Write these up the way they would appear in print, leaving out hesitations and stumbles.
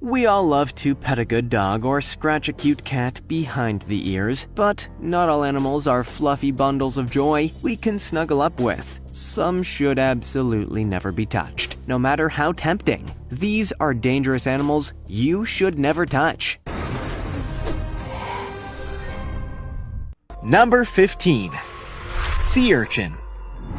We all love to pet a good dog or scratch a cute cat behind the ears, but not all animals are fluffy bundles of joy we can snuggle up with. Some should absolutely never be touched, no matter how tempting. These are dangerous animals you should never touch. Number 15. Sea urchin.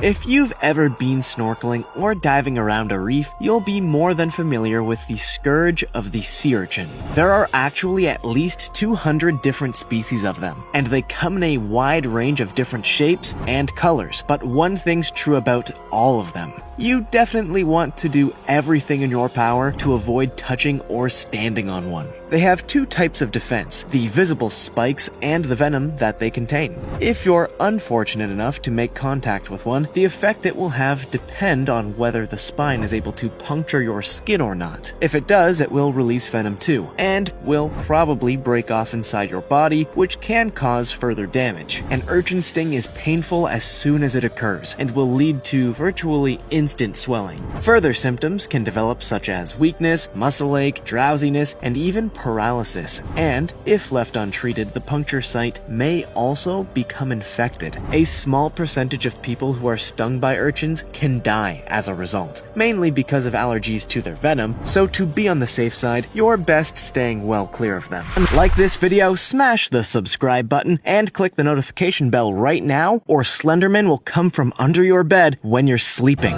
If you've ever been snorkeling or diving around a reef, you'll be more than familiar with the scourge of the sea urchin. There are actually at least 200 different species of them, and they come in a wide range of different shapes and colors. But one thing's true about all of them. You definitely want to do everything in your power to avoid touching or standing on one. They have two types of defense, the visible spikes and the venom that they contain. If you're unfortunate enough to make contact with one, the effect it will have depend on whether the spine is able to puncture your skin or not. If it does, it will release venom too, and will probably break off inside your body, which can cause further damage. An urchin sting is painful as soon as it occurs, and will lead to virtually instant swelling. Further symptoms can develop such as weakness, muscle ache, drowsiness, and even paralysis. And, if left untreated, the puncture site may also become infected. A small percentage of people who are stung by urchins can die as a result, mainly because of allergies to their venom, so to be on the safe side, you're best staying well clear of them. Like this video, smash the subscribe button, and click the notification bell right now, or Slenderman will come from under your bed when you're sleeping.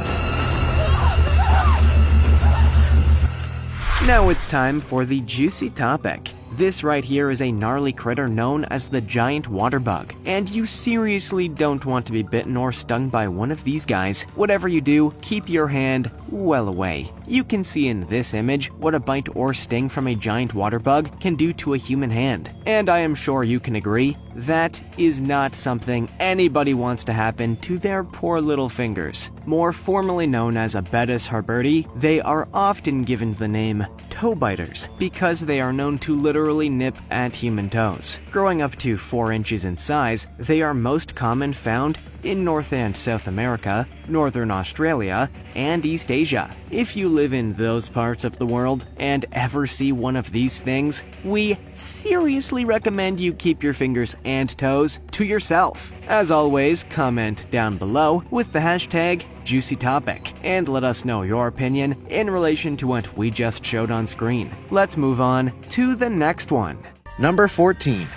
Now it's time for the juicy topic. This right here is a gnarly critter known as the giant water bug, and you seriously don't want to be bitten or stung by one of these guys. Whatever you do, keep your hand well away. You can see in this image what a bite or sting from a giant water bug can do to a human hand, and I am sure you can agree that is not something anybody wants to happen to their poor little fingers. More formally known as Abetes hurberti, they are often given the name toe biters because they are known to literally nip at human toes. Growing up to 4 inches in size, they are most common found in North and South America, Northern Australia, and East Asia. If you live in those parts of the world and ever see one of these things, we seriously recommend you keep your fingers and toes to yourself. As always, comment down below with the hashtag #JuicyTopic and let us know your opinion in relation to what we just showed on screen. Let's move on to the next one. Number 14.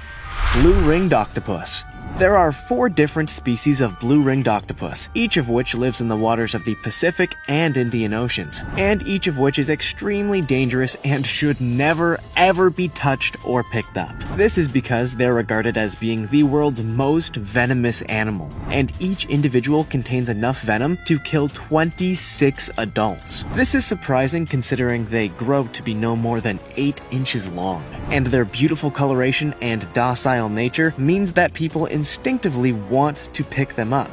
Blue-ringed octopus. There are 4 different species of blue-ringed octopus, each of which lives in the waters of the Pacific and Indian Oceans, and each of which is extremely dangerous and should never ever be touched or picked up. This is because they're regarded as being the world's most venomous animal, and each individual contains enough venom to kill 26 adults. This is surprising considering they grow to be no more than 8 inches long, and their beautiful coloration and docile nature means that people instinctively want to pick them up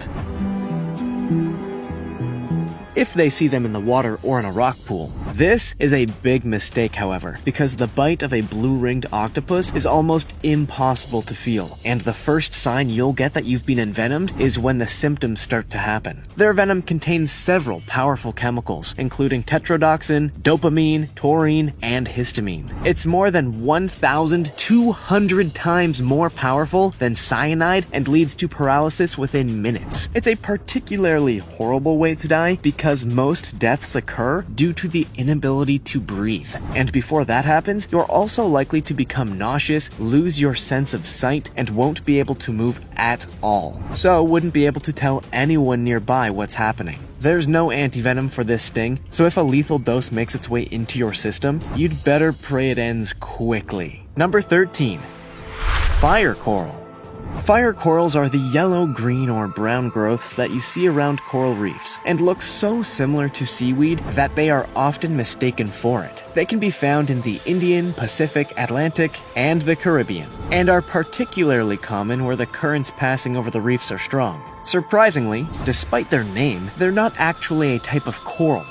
if they see them in the water or in a rock pool. This is a big mistake, however, because the bite of a blue-ringed octopus is almost impossible to feel, and the first sign you'll get that you've been envenomed is when the symptoms start to happen. Their venom contains several powerful chemicals, including tetrodotoxin, dopamine, taurine, and histamine. It's more than 1,200 times more powerful than cyanide and leads to paralysis within minutes. It's a particularly horrible way to die because most deaths occur due to the inability to breathe. And before that happens, you're also likely to become nauseous, lose your sense of sight, and won't be able to move at all. So wouldn't be able to tell anyone nearby what's happening. There's no antivenom for this sting, so if a lethal dose makes its way into your system, you'd better pray it ends quickly. Number 13. Fire coral. Fire corals are the yellow, green, or brown growths that you see around coral reefs, and look so similar to seaweed that they are often mistaken for it. They can be found in the Indian, Pacific, Atlantic, and the Caribbean, and are particularly common where the currents passing over the reefs are strong. Surprisingly, despite their name, they're not actually a type of coral,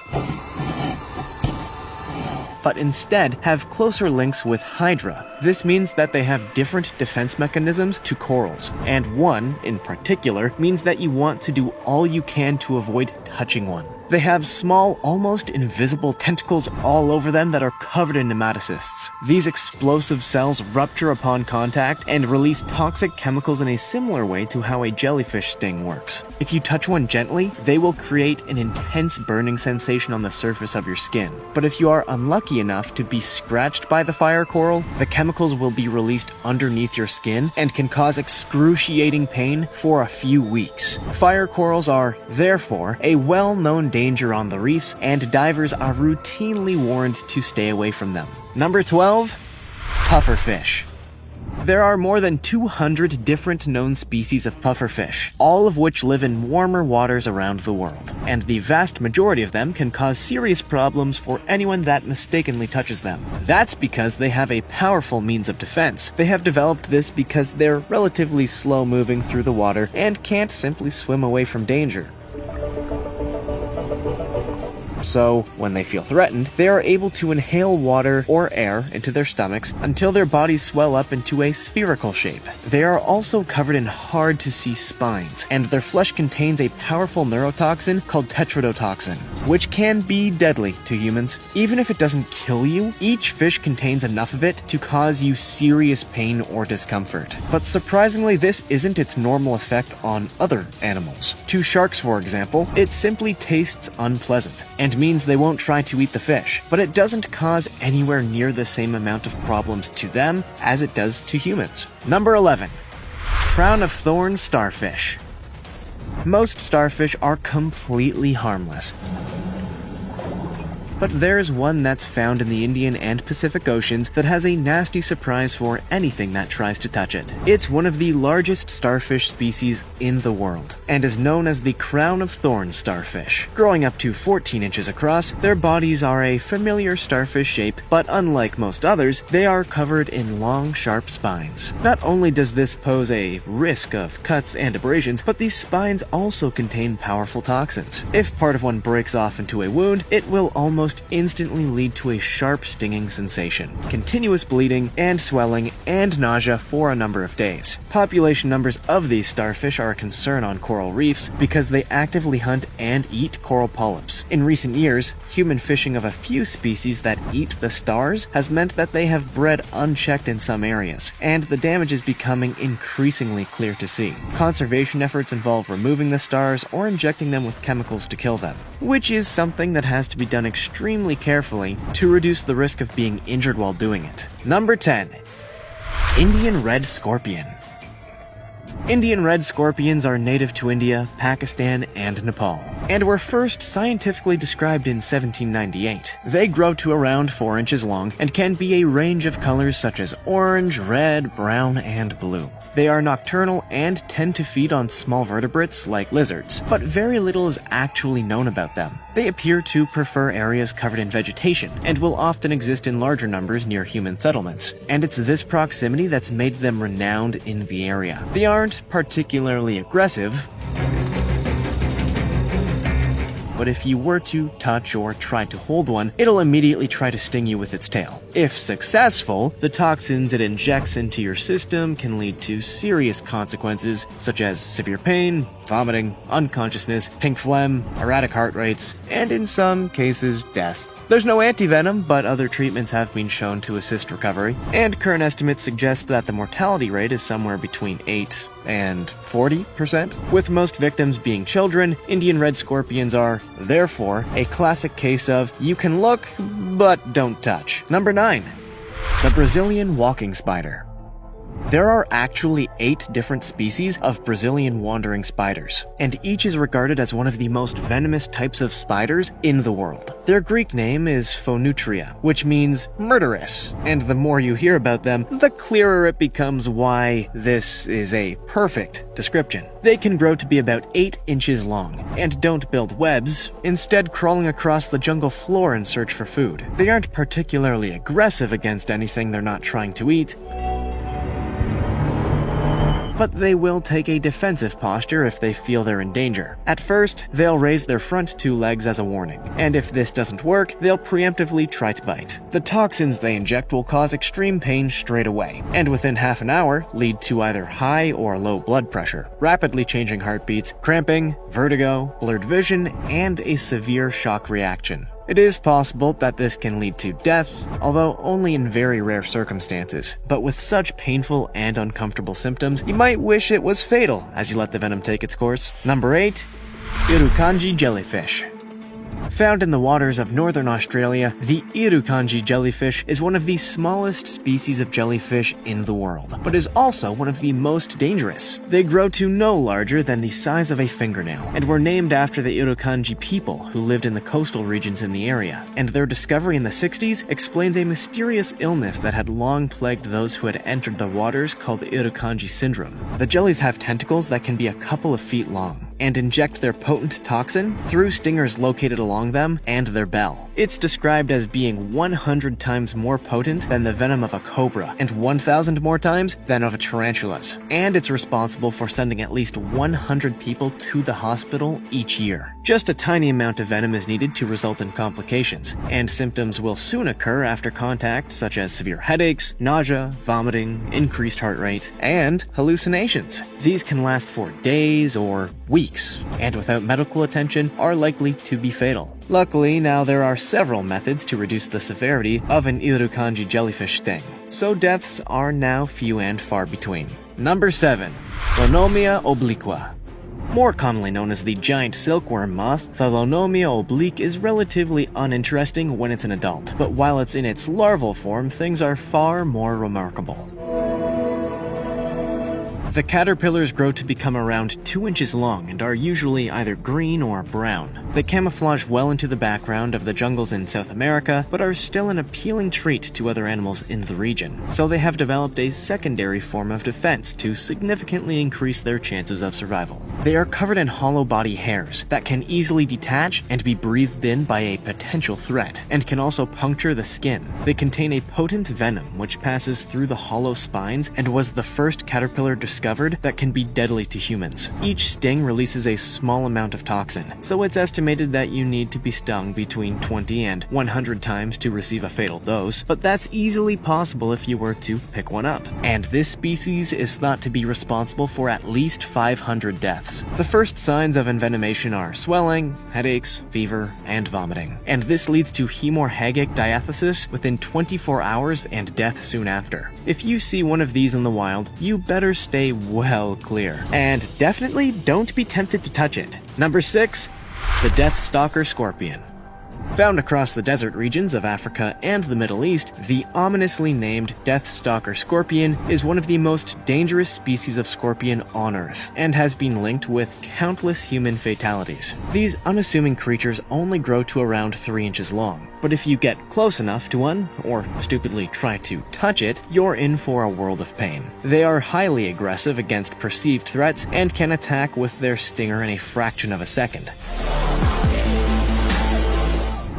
but instead have closer links with Hydra. This means that they have different defense mechanisms to corals, and one, in particular, means that you want to do all you can to avoid touching one. They have small, almost invisible tentacles all over them that are covered in nematocysts. These explosive cells rupture upon contact and release toxic chemicals in a similar way to how a jellyfish sting works. If you touch one gently, they will create an intense burning sensation on the surface of your skin. But if you are unlucky enough to be scratched by the fire coral, the chemicals will be released underneath your skin and can cause excruciating pain for a few weeks. Fire corals are, therefore, a well-known danger on the reefs, and divers are routinely warned to stay away from them. Number 12. Pufferfish. There are more than 200 different known species of pufferfish, all of which live in warmer waters around the world, and the vast majority of them can cause serious problems for anyone that mistakenly touches them. That's because they have a powerful means of defense. They have developed this because they're relatively slow moving through the water and can't simply swim away from danger. So, when they feel threatened, they are able to inhale water or air into their stomachs until their bodies swell up into a spherical shape. They are also covered in hard-to-see spines, and their flesh contains a powerful neurotoxin called tetrodotoxin, which can be deadly to humans. Even if it doesn't kill you, each fish contains enough of it to cause you serious pain or discomfort. But surprisingly, this isn't its normal effect on other animals. To sharks, for example, it simply tastes unpleasant, and means they won't try to eat the fish, but it doesn't cause anywhere near the same amount of problems to them as it does to humans. Number 11. Crown of thorns starfish. Most starfish are completely harmless, but there's one that's found in the Indian and Pacific Oceans that has a nasty surprise for anything that tries to touch it. It's one of the largest starfish species in the world, and is known as the crown of thorns starfish. Growing up to 14 inches across, their bodies are a familiar starfish shape, but unlike most others, they are covered in long, sharp spines. Not only does this pose a risk of cuts and abrasions, but these spines also contain powerful toxins. If part of one breaks off into a wound, it will almost instantly lead to a sharp stinging sensation, continuous bleeding and swelling, and nausea for a number of days. Population numbers of these starfish are a concern on coral reefs because they actively hunt and eat coral polyps. In recent years, human fishing of a few species that eat the stars has meant that they have bred unchecked in some areas, and the damage is becoming increasingly clear to see. Conservation efforts involve removing the stars or injecting them with chemicals to kill them, which is something that has to be done extremely carefully to reduce the risk of being injured while doing it. Number 10. Indian red scorpion. Indian red scorpions are native to India, Pakistan, and Nepal, and were first scientifically described in 1798. They grow to around 4 inches long and can be a range of colors such as orange, red, brown, and blue. They are nocturnal and tend to feed on small vertebrates like lizards, but very little is actually known about them. They appear to prefer areas covered in vegetation and will often exist in larger numbers near human settlements, and it's this proximity that's made them renowned in the area. They aren't particularly aggressive, but if you were to touch or try to hold one, it'll immediately try to sting you with its tail. If successful, the toxins it injects into your system can lead to serious consequences such as severe pain, vomiting, unconsciousness, pink phlegm, erratic heart rates, and in some cases, death. There's no antivenom, but other treatments have been shown to assist recovery, and current estimates suggest that the mortality rate is somewhere between 8 and 40%. With most victims being children, Indian red scorpions are, therefore, a classic case of you can look, but don't touch. Number 9. The Brazilian walking spider. There are actually 8 different species of Brazilian wandering spiders, and each is regarded as one of the most venomous types of spiders in the world. Their Greek name is Phonutria, which means murderous, and the more you hear about them, the clearer it becomes why this is a perfect description. They can grow to be about 8 inches long, and don't build webs, instead crawling across the jungle floor in search for food. They aren't particularly aggressive against anything they're not trying to eat, but they will take a defensive posture if they feel they're in danger. At first, they'll raise their front 2 legs as a warning, and if this doesn't work, they'll preemptively try to bite. The toxins they inject will cause extreme pain straight away, and within half an hour lead to either high or low blood pressure, rapidly changing heartbeats, cramping, vertigo, blurred vision, and a severe shock reaction. It is possible that this can lead to death, although only in very rare circumstances, but with such painful and uncomfortable symptoms, you might wish it was fatal as you let the venom take its course. Number 8. Irukandji jellyfish. Found in the waters of northern Australia, the Irukandji jellyfish is one of the smallest species of jellyfish in the world, but is also one of the most dangerous. They grow to no larger than the size of a fingernail, and were named after the Irukandji people who lived in the coastal regions in the area, and their discovery in the 60s explains a mysterious illness that had long plagued those who had entered the waters called the Irukandji syndrome. The jellies have tentacles that can be a couple of feet long, and inject their potent toxin through stingers located along them and their bell. It's described as being 100 times more potent than the venom of a cobra, and 1,000 more times than of a tarantula's. And it's responsible for sending at least 100 people to the hospital each year. Just a tiny amount of venom is needed to result in complications, and symptoms will soon occur after contact, such as severe headaches, nausea, vomiting, increased heart rate, and hallucinations. These can last for days or weeks, and without medical attention are likely to be fatal. Luckily, now there are several methods to reduce the severity of an Irukandji jellyfish sting, so deaths are now few and far between. Number 7. Lonomia obliqua. More commonly known as the giant silkworm moth, the Lonomia oblique is relatively uninteresting when it's an adult, but while it's in its larval form, things are far more remarkable. The caterpillars grow to become around 2 inches long and are usually either green or brown. They camouflage well into the background of the jungles in South America, but are still an appealing treat to other animals in the region, so they have developed a secondary form of defense to significantly increase their chances of survival. They are covered in hollow body hairs that can easily detach and be breathed in by a potential threat, and can also puncture the skin. They contain a potent venom which passes through the hollow spines and was the first caterpillar discovered that can be deadly to humans. Each sting releases a small amount of toxin, so it's estimated that you need to be stung between 20 and 100 times to receive a fatal dose, but that's easily possible if you were to pick one up. And this species is thought to be responsible for at least 500 deaths. The first signs of envenomation are swelling, headaches, fever, and vomiting, and this leads to hemorrhagic diathesis within 24 hours and death soon after. If you see one of these in the wild, you better stay well clear, and definitely don't be tempted to touch it. Number 6. The Death Stalker Scorpion. Found across the desert regions of Africa and the Middle East, the ominously named Death Stalker scorpion is one of the most dangerous species of scorpion on Earth, and has been linked with countless human fatalities. These unassuming creatures only grow to around 3 inches long, but if you get close enough to one, or stupidly try to touch it, you're in for a world of pain. They are highly aggressive against perceived threats, and can attack with their stinger in a fraction of a second.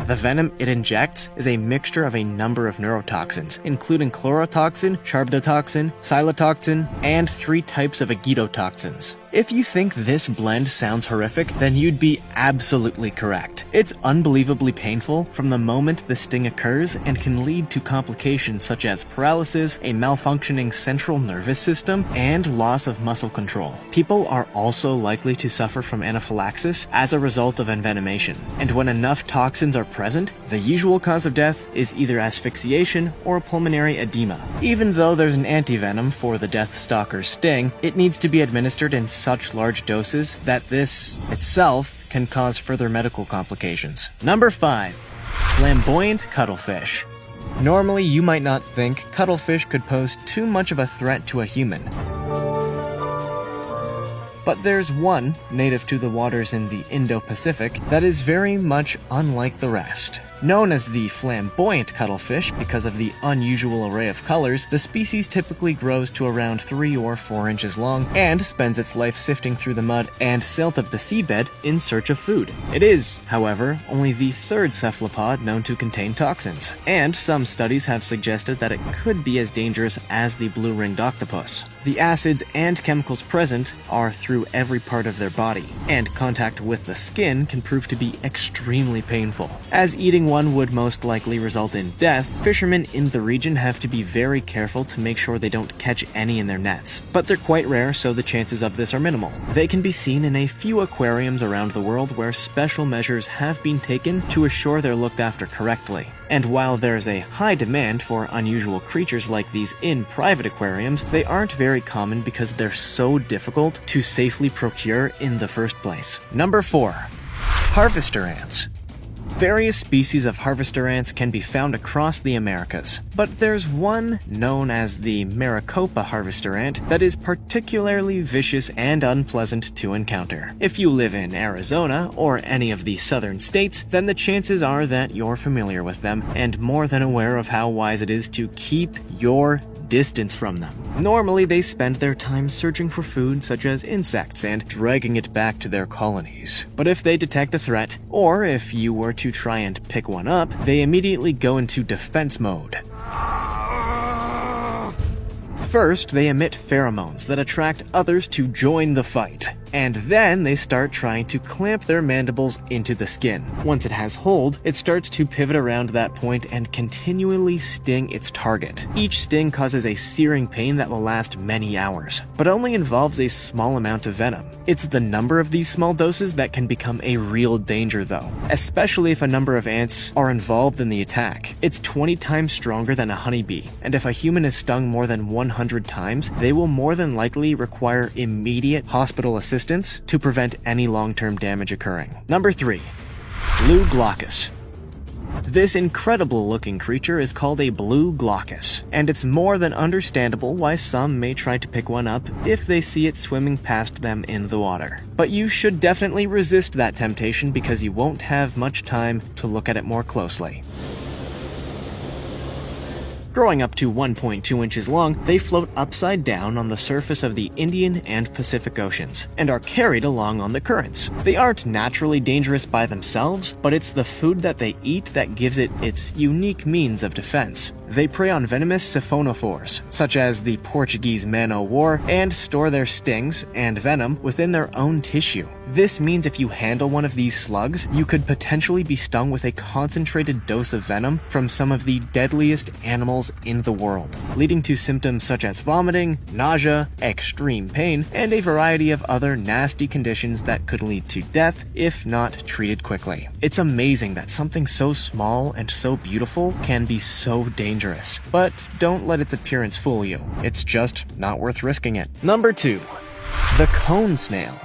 The venom it injects is a mixture of a number of neurotoxins, including chlorotoxin, charbadotoxin, xylotoxin, and 3 types of agitotoxins. If you think this blend sounds horrific, then you'd be absolutely correct. It's unbelievably painful from the moment the sting occurs and can lead to complications such as paralysis, a malfunctioning central nervous system, and loss of muscle control. People are also likely to suffer from anaphylaxis as a result of envenomation, and when enough toxins are present, the usual cause of death is either asphyxiation or pulmonary edema. Even though there's an antivenom for the Death Stalker's sting, it needs to be administered in such large doses that this itself can cause further medical complications. Number 5. Flamboyant cuttlefish. Normally, you might not think cuttlefish could pose too much of a threat to a human. But there's one, native to the waters in the Indo-Pacific, that is very much unlike the rest. Known as the flamboyant cuttlefish because of the unusual array of colors, the species typically grows to around 3 or 4 inches long and spends its life sifting through the mud and silt of the seabed in search of food. It is, however, only the third cephalopod known to contain toxins, and some studies have suggested that it could be as dangerous as the blue-ringed octopus. The acids and chemicals present are through every part of their body, and contact with the skin can prove to be extremely painful. As eating one would most likely result in death, fishermen in the region have to be very careful to make sure they don't catch any in their nets. But they're quite rare, so the chances of this are minimal. They can be seen in a few aquariums around the world where special measures have been taken to assure they're looked after correctly. And while there's a high demand for unusual creatures like these in private aquariums, they aren't very common because they're so difficult to safely procure in the first place. Number 4. Harvester ants. Various species of harvester ants can be found across the Americas, but there's one known as the Maricopa harvester ant that is particularly vicious and unpleasant to encounter. If you live in Arizona or any of the southern states, then the chances are that you're familiar with them and more than aware of how wise it is to keep your distance from them. Normally, they spend their time searching for food such as insects and dragging it back to their colonies. But if they detect a threat, or if you were to try and pick one up, they immediately go into defense mode. First, they emit pheromones that attract others to join the fight, and then they start trying to clamp their mandibles into the skin. Once it has hold, it starts to pivot around that point and continually sting its target. Each sting causes a searing pain that will last many hours, but only involves a small amount of venom. It's the number of these small doses that can become a real danger though, especially if a number of ants are involved in the attack. It's 20 times stronger than a honeybee, and if a human is stung more than 100 times, they will more than likely require immediate hospital assistance to prevent any long-term damage occurring. Number 3. Blue glaucus. This incredible-looking creature is called a blue glaucus, and it's more than understandable why some may try to pick one up if they see it swimming past them in the water. But you should definitely resist that temptation because you won't have much time to look at it more closely. Growing up to 1.2 inches long, they float upside down on the surface of the Indian and Pacific Oceans, and are carried along on the currents. They aren't naturally dangerous by themselves, but it's the food that they eat that gives it its unique means of defense. They prey on venomous siphonophores, such as the Portuguese man-o'-war, and store their stings and venom within their own tissue. This means if you handle one of these slugs, you could potentially be stung with a concentrated dose of venom from some of the deadliest animals in the world, leading to symptoms such as vomiting, nausea, extreme pain, and a variety of other nasty conditions that could lead to death if not treated quickly. It's amazing that something so small and so beautiful can be so dangerous, but don't let its appearance fool you. It's just not worth risking it. Number 2. The cone snail.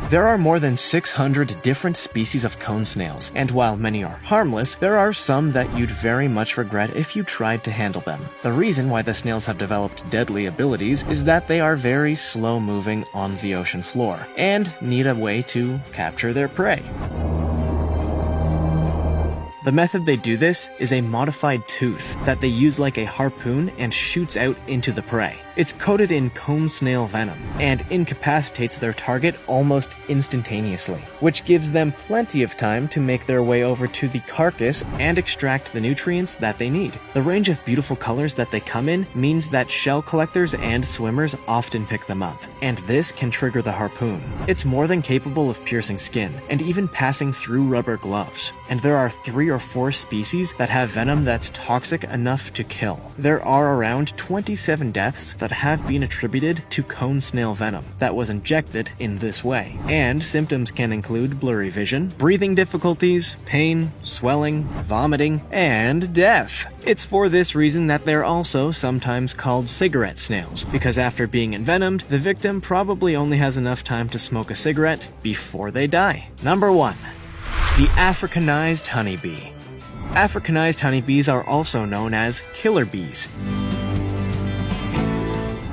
There are more than 600 different species of cone snails, and while many are harmless, there are some that you'd very much regret if you tried to handle them. The reason why the snails have developed deadly abilities is that they are very slow-moving on the ocean floor, and need a way to capture their prey. The method they do this is a modified tooth that they use like a harpoon and shoots out into the prey. It's coated in cone snail venom and incapacitates their target almost instantaneously, which gives them plenty of time to make their way over to the carcass and extract the nutrients that they need. The range of beautiful colors that they come in means that shell collectors and swimmers often pick them up, and this can trigger the harpoon. It's more than capable of piercing skin and even passing through rubber gloves, and there are 3 or 4 species that have venom that's toxic enough to kill. There are around 27 deaths that have been attributed to cone snail venom that was injected in this way, and symptoms can include blurry vision, breathing difficulties, pain, swelling, vomiting, and death. It's for this reason that they're also sometimes called cigarette snails, because after being envenomed, the victim probably only has enough time to smoke a cigarette before they die. Number 1. The Africanized honeybee. Africanized honeybees are also known as killer bees.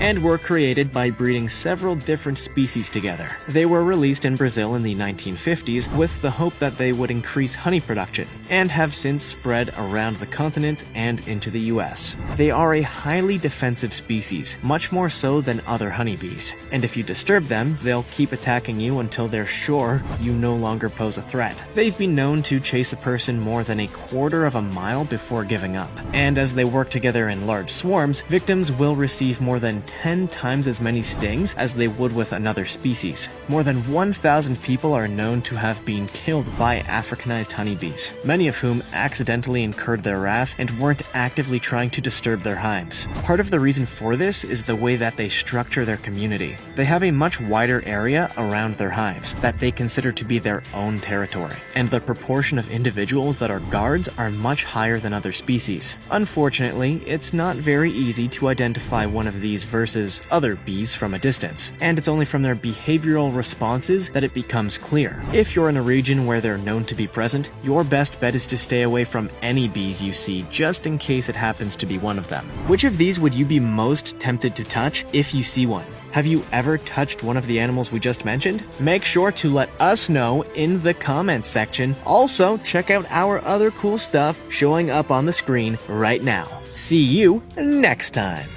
and were created by breeding several different species together. They were released in Brazil in the 1950s with the hope that they would increase honey production, and have since spread around the continent and into the US. They are a highly defensive species, much more so than other honeybees, and if you disturb them, they'll keep attacking you until they're sure you no longer pose a threat. They've been known to chase a person more than a quarter of a mile before giving up, and as they work together in large swarms, victims will receive more than 10 times as many stings as they would with another species. More than 1,000 people are known to have been killed by Africanized honeybees, many of whom accidentally incurred their wrath and weren't actively trying to disturb their hives. Part of the reason for this is the way that they structure their community. They have a much wider area around their hives that they consider to be their own territory, and the proportion of individuals that are guards are much higher than other species. Unfortunately, it's not very easy to identify one of these versus other bees from a distance, and it's only from their behavioral responses that it becomes clear. If you're in a region where they're known to be present, your best bet is to stay away from any bees you see just in case it happens to be one of them. Which of these would you be most tempted to touch if you see one? Have you ever touched one of the animals we just mentioned? Make sure to let us know in the comments section. Also, check out our other cool stuff showing up on the screen right now. See you next time.